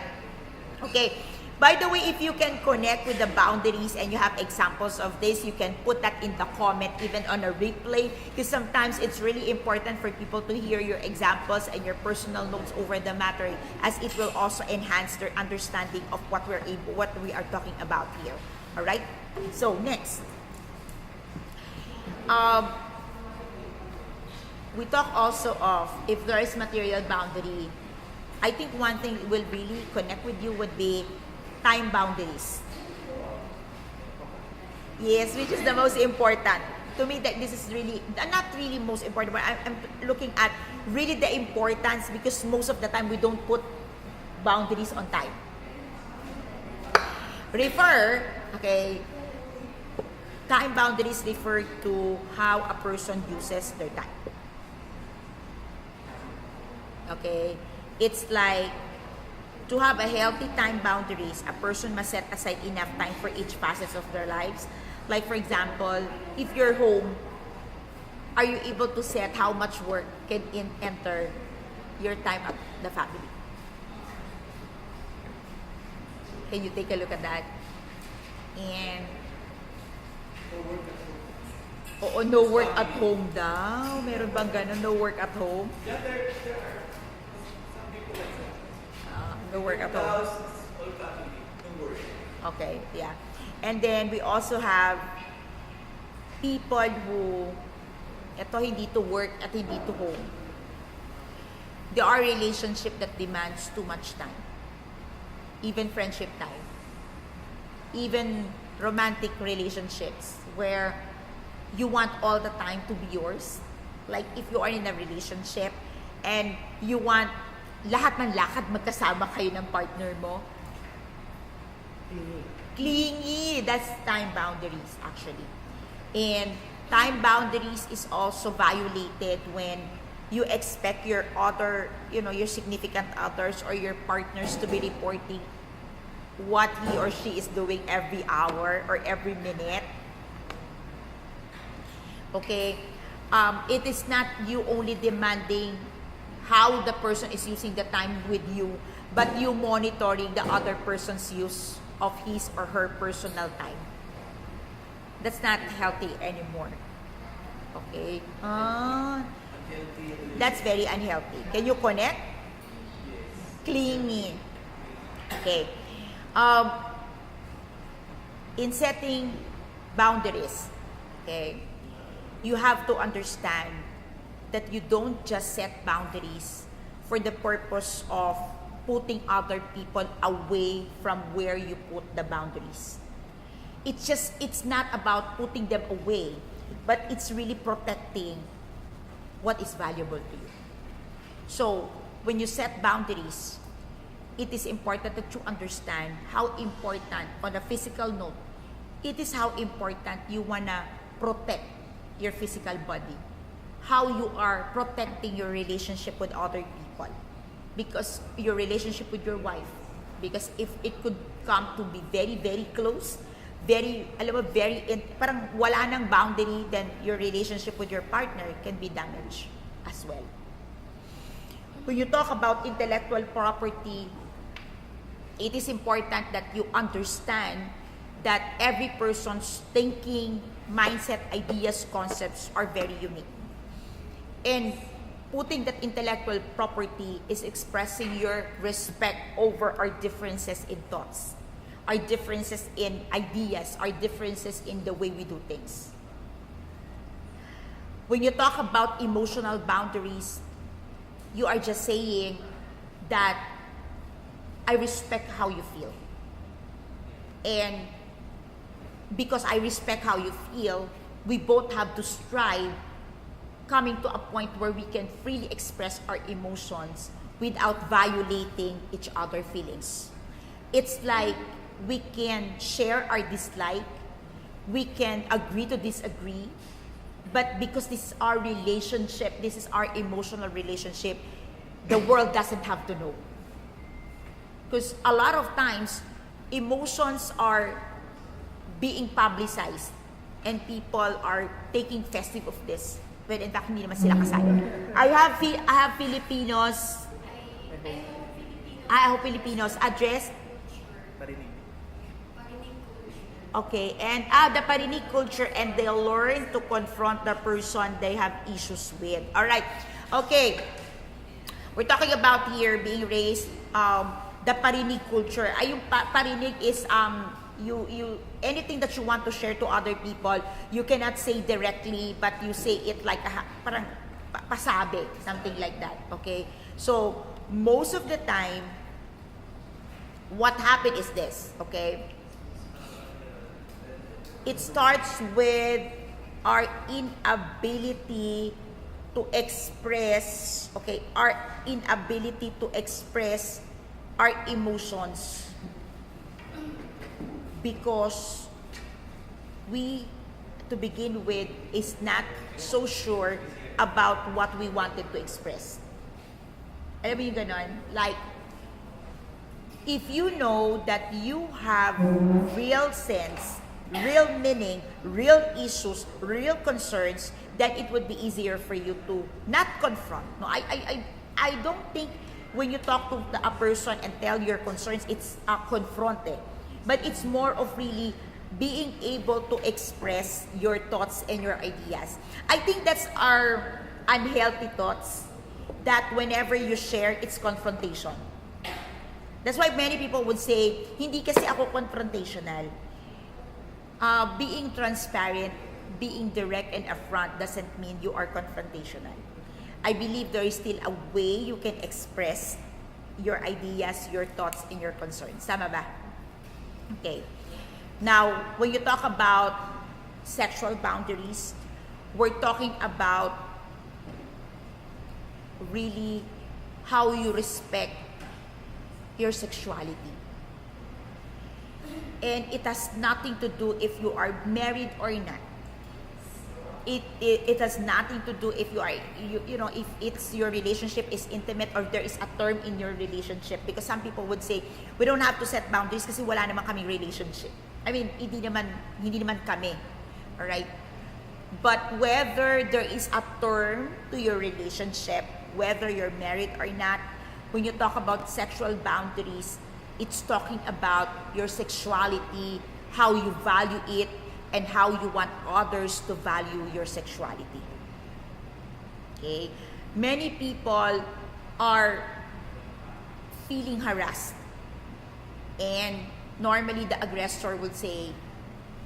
Okay. By the way, if you can connect with the boundaries and you have examples of this, you can put that in the comment, even on a replay, because sometimes it's really important for people to hear your examples and your personal notes over the matter, as it will also enhance their understanding of what we are talking about here. All right? So, next. We talk also of if there is material boundary I think one thing will really connect with you would be time boundaries. Yes, which is the most important. To me, that this is really, not really most important, but I'm looking at really the importance, because most of the time we don't put boundaries on time. Okay, time boundaries refer to how a person uses their time. Okay, it's like, to have a healthy time boundaries, a person must set aside enough time for each facet of their lives. Like for example, if you're home, are you able to set how much work can enter your time at the family? Can you take a look at that? And oo, no work at home daw. Meron bang ganun, no work at home? Yeah, there are some people like that. No work at The home. house is all family, no work. Okay, yeah. And then we also have people who, ito hindi to work at hindi to home. There are relationships that demands too much time. Even friendship time. Even romantic relationships where you want all the time to be yours. Like if you are in a relationship and you want lahat ng lakad magkasama kayo ng partner mo. Clingy. That's time boundaries actually. And time boundaries is also violated when you expect your other, your significant others or your partners to be reporting what he or she is doing every hour or every minute. Okay? It is not you only demanding how the person is using the time with you, but you monitoring the other person's use of his or her personal time. That's not healthy anymore. Okay? Unhealthy. That's very unhealthy. Can you connect? Clingy. Okay. In setting boundaries, okay, you have to understand that you don't just set boundaries for the purpose of putting other people away from where you put the boundaries. It's not about putting them away, but it's really protecting what is valuable to you. So, when you set boundaries, it is important that you understand how important, on a physical note, it is how important you wanna protect your physical body. How you are protecting your relationship with other people. Because your relationship with your wife. Because if it could come to be very, very close, parang wala nang boundary, then your relationship with your partner can be damaged as well. When you talk about intellectual property, it is important that you understand that every person's thinking, mindset, ideas, concepts are very unique. And putting that intellectual property is expressing your respect over our differences in thoughts, our differences in ideas, our differences in the way we do things. When you talk about emotional boundaries, you are just saying that I respect how you feel. And because I respect how you feel, we both have to strive coming to a point where we can freely express our emotions without violating each other's feelings. It's like we can share our dislike, we can agree to disagree, but because this is our relationship, this is our emotional relationship, the world doesn't have to know. Because a lot of times, emotions are being publicized and people are taking festive of this when in fact hindi naman sila kasali. I have Filipinos. I hope Filipinos address. Okay, and the parinig culture, and they'll learn to confront the person they have issues with. All right. Okay. We're talking about here being raised the parinig culture. Ay, yung parinig is you anything that you want to share to other people, you cannot say directly, but you say it like parang pasabi, something like that. Okay? So, most of the time, what happened is this, okay? It starts with our inability to express, okay, our inability to express our emotions because we, to begin with, is not so sure about what we wanted to express. Alam mo yung ganon? Like, if you know that you have real sense, real meaning, real issues, real concerns, then it would be easier for you to not confront. No, I don't think when you talk to a person and tell your concerns, it's confronting. But it's more of really being able to express your thoughts and your ideas. I think that's our unhealthy thoughts, that whenever you share, it's confrontation. That's why many people would say, hindi kasi ako confrontational. Being transparent, being direct and upfront doesn't mean you are confrontational. I believe there is still a way you can express your ideas, your thoughts, and your concerns. Tama ba? Okay. Now, when you talk about sexual boundaries, we're talking about really how you respect your sexuality. And it has nothing to do if you are married or not. It has nothing to do if you are, you know, if it's your relationship is intimate or there is a term in your relationship. Because some people would say, we don't have to set boundaries kasi wala naman kaming relationship. I mean, hindi naman kami. Alright? But whether there is a term to your relationship, whether you're married or not, when you talk about sexual boundaries, it's talking about your sexuality, how you value it, and how you want others to value your sexuality. Okay? Many people are feeling harassed. And normally the aggressor would say,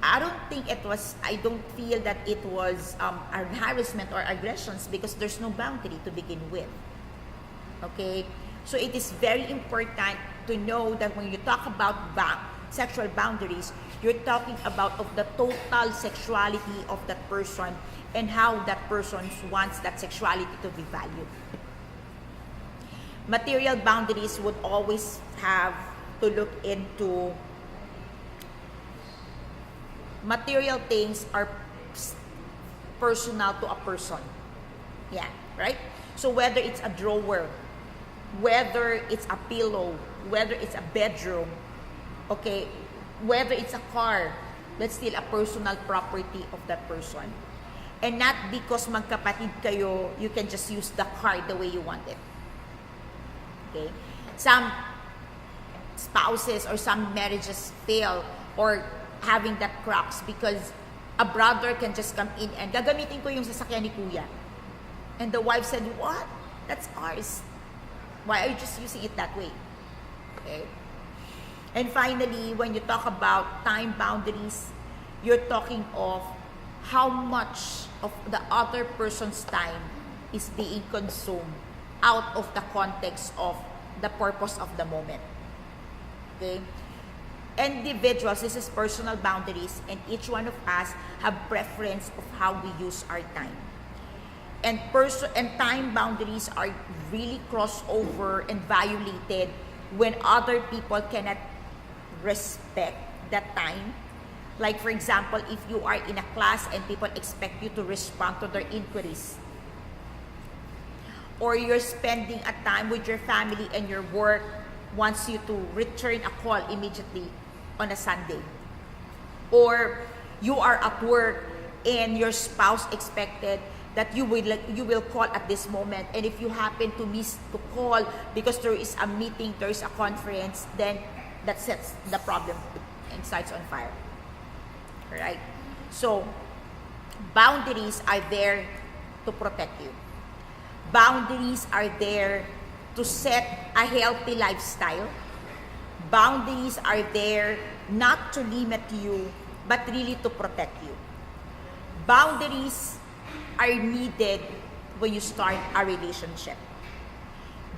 I don't feel that it was harassment or aggressions because there's no boundary to begin with. Okay? So it is very important to know that when you talk about sexual boundaries, you're talking about of the total sexuality of that person and how that person wants that sexuality to be valued. Material boundaries would always have to look into material things are personal to a person. Yeah, right? So whether it's a drawer, whether it's a pillow, whether it's a bedroom, okay, whether it's a car, that's still a personal property of that person. And not because magkapatid kayo, you can just use the car the way you want it. Okay? Some spouses or some marriages fail or having that cracks because a brother can just come in and gagamitin ko yung sasakyan ni kuya. And the wife said, what? That's ours. Why are you just using it that way? Okay? And finally, when you talk about time boundaries, you're talking of how much of the other person's time is being consumed out of the context of the purpose of the moment. Okay? Individuals, this is personal boundaries, and each one of us have preference of how we use our time. And time boundaries are really crossover and violated when other people cannot respect that time. Like for example, if you are in a class and people expect you to respond to their inquiries, or you're spending a time with your family and your work wants you to return a call immediately on a Sunday, or you are at work and your spouse expected that you will call at this moment, and if you happen to miss to call because there is a meeting, there is a conference, then that sets the problem and starts on fire. Right? So boundaries are there to protect you. Boundaries are there to set a healthy lifestyle. Boundaries are there not to limit you, but really to protect you. Boundaries are needed when you start a relationship.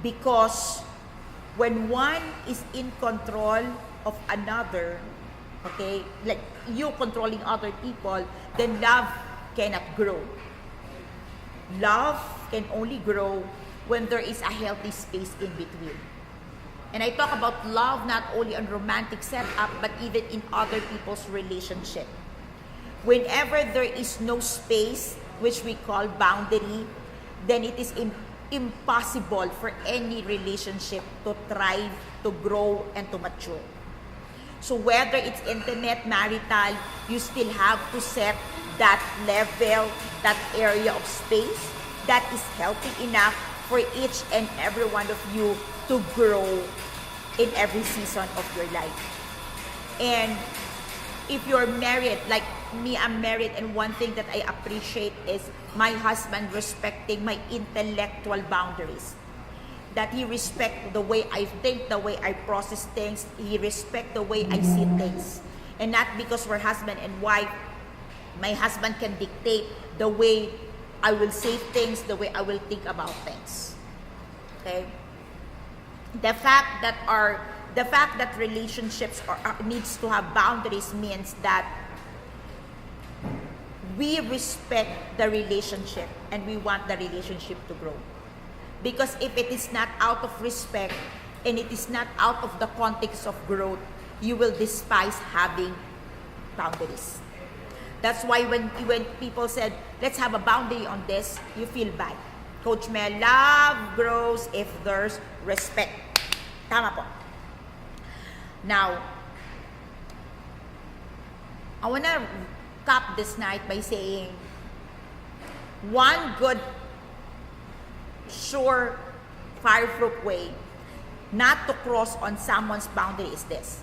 Because when one is in control of another, okay, like you controlling other people, then love cannot grow. Love can only grow when there is a healthy space in between. And I talk about love not only on romantic setup, but even in other people's relationship. Whenever there is no space, which we call boundary, then it is impossible for any relationship to thrive, to grow, and to mature. So whether it's intimate, marital, you still have to set that level, that area of space that is healthy enough for each and every one of you to grow in every season of your life. And if you're married, like me, I'm married, and one thing that I appreciate is my husband respecting my intellectual boundaries. That he respect the way I think, the way I process things, he respect the way I see things. And not because we're husband and wife, my husband can dictate the way I will say things, the way I will think about things. Okay? The fact that relationships needs to have boundaries means that we respect the relationship and we want the relationship to grow. Because if it is not out of respect and it is not out of the context of growth, you will despise having boundaries. That's why when people said, let's have a boundary on this, you feel bad. Coach Mel, love grows if there's respect. Tama po. Now, I want to cap this night by saying, one good, sure, fireproof way not to cross on someone's boundary is this.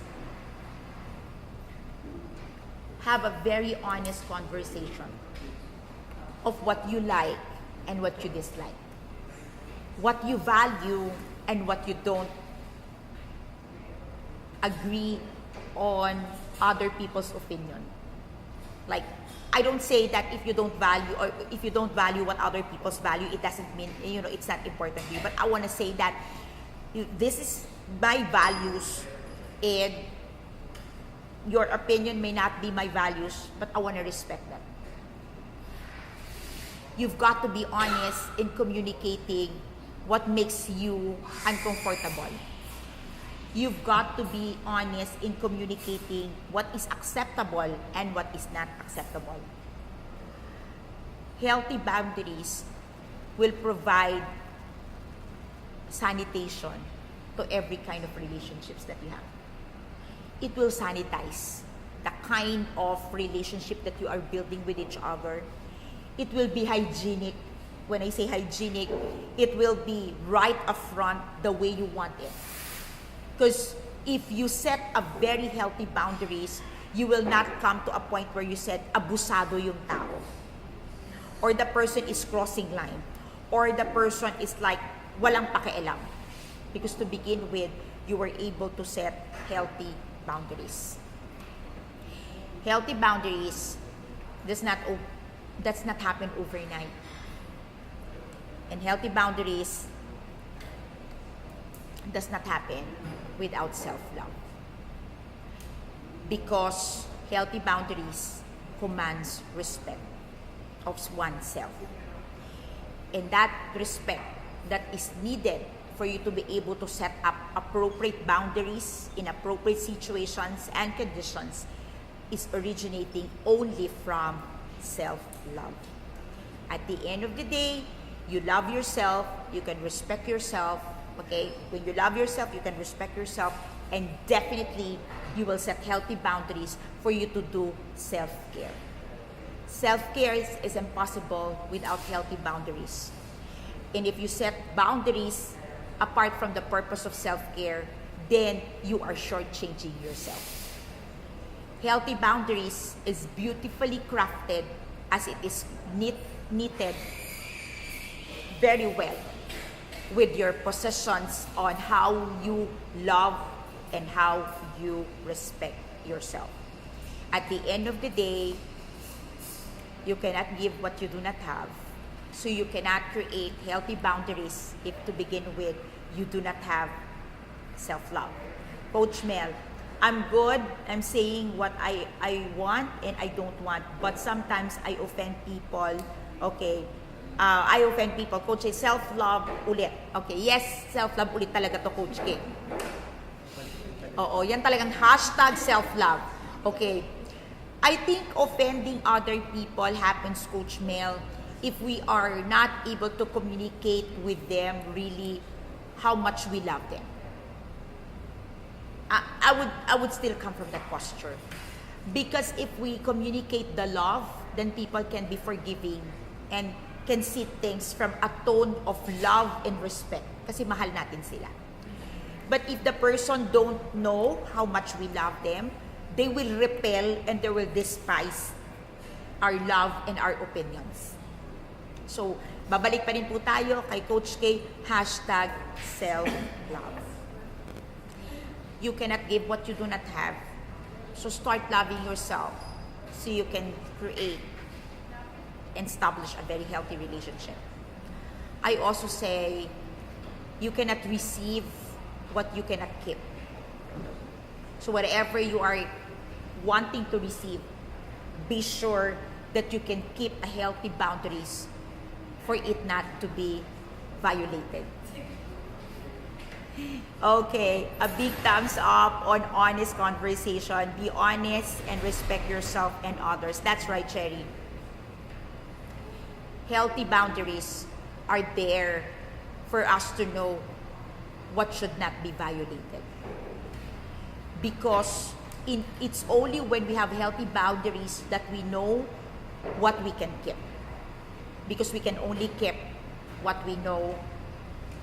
Have a very honest conversation of what you like and what you dislike. What you value and what you don't agree on other people's opinion. Like, I don't say that if you don't value what other people's value, it doesn't mean, it's not important to you. But I want to say that this is my values, and your opinion may not be my values, but I want to respect them. You've got to be honest in communicating what makes you uncomfortable. You've got to be honest in communicating what is acceptable and what is not acceptable. Healthy boundaries will provide sanitation to every kind of relationships that you have. It will sanitize the kind of relationship that you are building with each other. It will be hygienic. When I say hygienic, it will be right up front the way you want it. Because if you set a very healthy boundaries, you will not come to a point where you said, abusado yung tao. Or the person is crossing line. Or the person is like, walang pakialam. Because to begin with, you were able to set healthy boundaries. Healthy boundaries does not happen overnight. And healthy boundaries does not happen without self-love. Because healthy boundaries commands respect of oneself. And that respect that is needed for you to be able to set up appropriate boundaries in appropriate situations and conditions is originating only from self-love. At the end of the day, you love yourself, you can respect yourself, okay? When you love yourself, you can respect yourself, and definitely you will set healthy boundaries for you to do self-care. Self-care is impossible without healthy boundaries. And if you set boundaries apart from the purpose of self-care, then you are shortchanging yourself. Healthy boundaries is beautifully crafted as it is knitted very well with your possessions on how you love and how you respect yourself. At the end of the day, you cannot give what you do not have. So you cannot create healthy boundaries if to begin with you do not have self-love. Coach Mel, I'm good. I'm saying what I want and I don't want. But sometimes I offend people. Okay. I offend people. Coach, self-love ulit. Okay. Yes, self-love ulit talaga to, Coach K. Oo, yan talagang hashtag self-love. Okay. I think offending other people happens, Coach Mel, if we are not able to communicate with them really how much we love them. I would still come from that posture. Because if we communicate the love, then people can be forgiving and can see things from a tone of love and respect. Kasi mahal natin sila. But if the person don't know how much we love them, they will repel and they will despise our love and our opinions. So, babalik pa rin po tayo kay Coach K, hashtag self-love. You cannot give what you do not have. So start loving yourself so you can create and establish a very healthy relationship. I also say, you cannot receive what you cannot keep. So whatever you are wanting to receive, be sure that you can keep a healthy boundaries for it not to be violated. Okay, a big thumbs up on honest conversation. Be honest and respect yourself and others. That's right, Cherry. Healthy boundaries are there for us to know what should not be violated. Because it's only when we have healthy boundaries that we know what we can keep. Because we can only keep what we know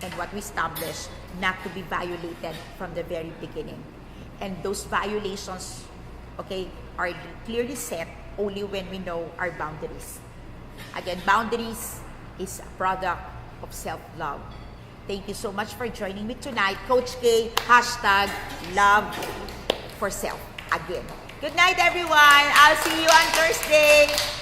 and what we established not to be violated from the very beginning. And those violations, okay, are clearly set only when we know our boundaries. Again, boundaries is a product of self-love. Thank you so much for joining me tonight. Coach K, hashtag love for self again. Good night, everyone. I'll see you on Thursday.